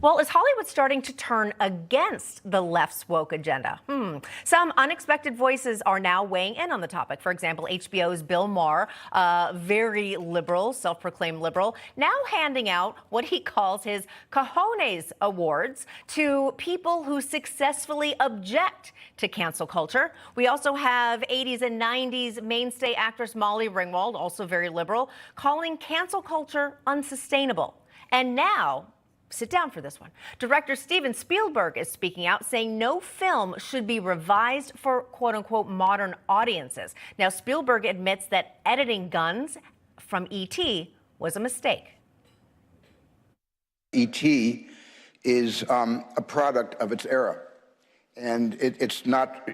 Well, is Hollywood starting to turn against the left's woke agenda? Some unexpected voices are now weighing in on the topic. For example, HBO's Bill Maher, very liberal, self-proclaimed liberal, now handing out what he calls his cojones awards to people who successfully object to cancel culture. We also have 80s and 90s mainstay actress Molly Ringwald, also very liberal, calling cancel culture unsustainable. And now, sit down for this one. Director Steven Spielberg is speaking out, saying no film should be revised for quote-unquote modern audiences. Now, Spielberg admits that editing guns from E.T. was a mistake. E.T. is a product of its era. And it's not,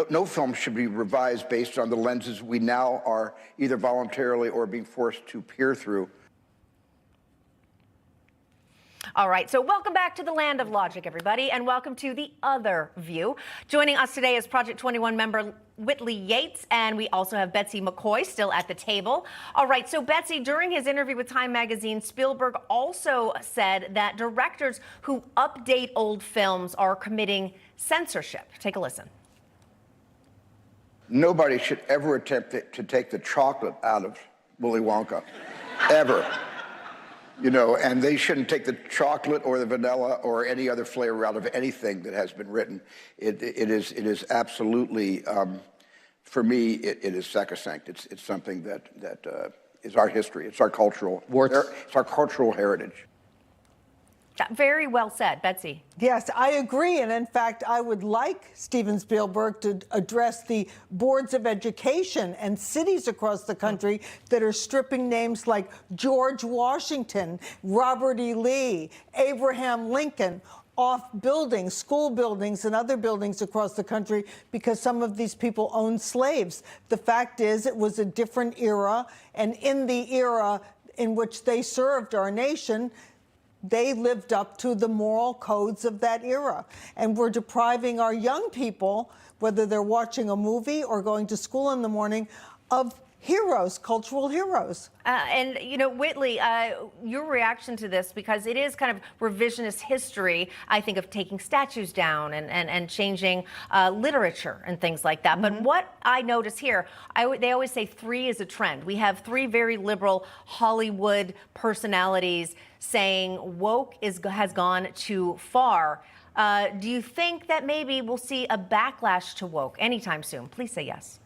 no film should be revised based on the lenses we now are either voluntarily or being forced to peer through. All right, so welcome back to the land of logic, everybody, and welcome to The Other View. Joining us today is Project 21 member Whitley Yates, and we also have Betsy McCaughey still at the table. All right, so Betsy, during his interview with Time magazine, Spielberg also said that directors who update old films are committing censorship. Take a listen. Nobody should ever attempt to take the chocolate out of Willy Wonka, ever. You know, and they shouldn't take the chocolate or the vanilla or any other flavor out of anything that has been written. It is absolutely, for me, it is sacrosanct. It's something that is our history. It's our cultural, it's our cultural heritage. Very well said. Betsy. Yes, I agree. And in fact, I would like Steven Spielberg to address the boards of education and cities across the country that are stripping names like George Washington, Robert E. Lee, Abraham Lincoln off buildings, school buildings and other buildings across the country because some of these people owned slaves. The fact is, it was a different era. And in the era in which they served our nation, they lived up to the moral codes of that era. And we're depriving our young people, whether they're watching a movie or going to school in the morning, of heroes, cultural heroes. And, you know, Whitley, your reaction to this, because it is kind of revisionist history, I think, of taking statues down and changing literature and things like that. But what I notice here, they always say 3 is a trend. We have 3 very liberal Hollywood personalities saying woke has gone too far. Do you think that maybe we'll see a backlash to woke anytime soon? Please say yes.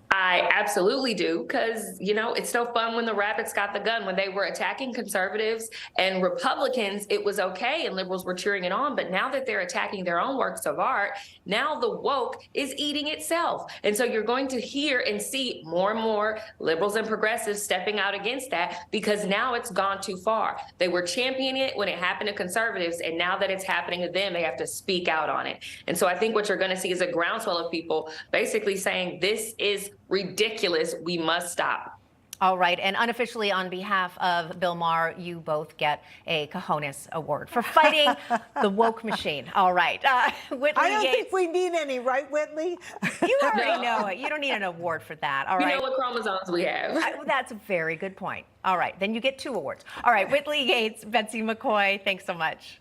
I absolutely do, because, you know, it's so fun when the rabbits got the gun. When they were attacking conservatives and Republicans, it was okay and liberals were cheering it on. But now that they're attacking their own works of art, now the woke is eating itself. And so you're going to hear and see more and more liberals and progressives stepping out against that, because now it's gone too far. They were championing it when it happened to conservatives, and now that it's happening to them, they have to speak out on it. And so I think what you're going to see is a groundswell of people basically saying this is ridiculous. We must stop. All right. And unofficially, on behalf of Bill Maher, you both get a cojones award for fighting the woke machine. All right. Whitley I don't Yates, think we need any, right, Whitley? You already know it. You don't need an award for that. All right. You know what chromosomes we have. That's a very good point. All right. Then you get 2 awards. All right. Whitley Yates, Betsy McCaughey, thanks so much.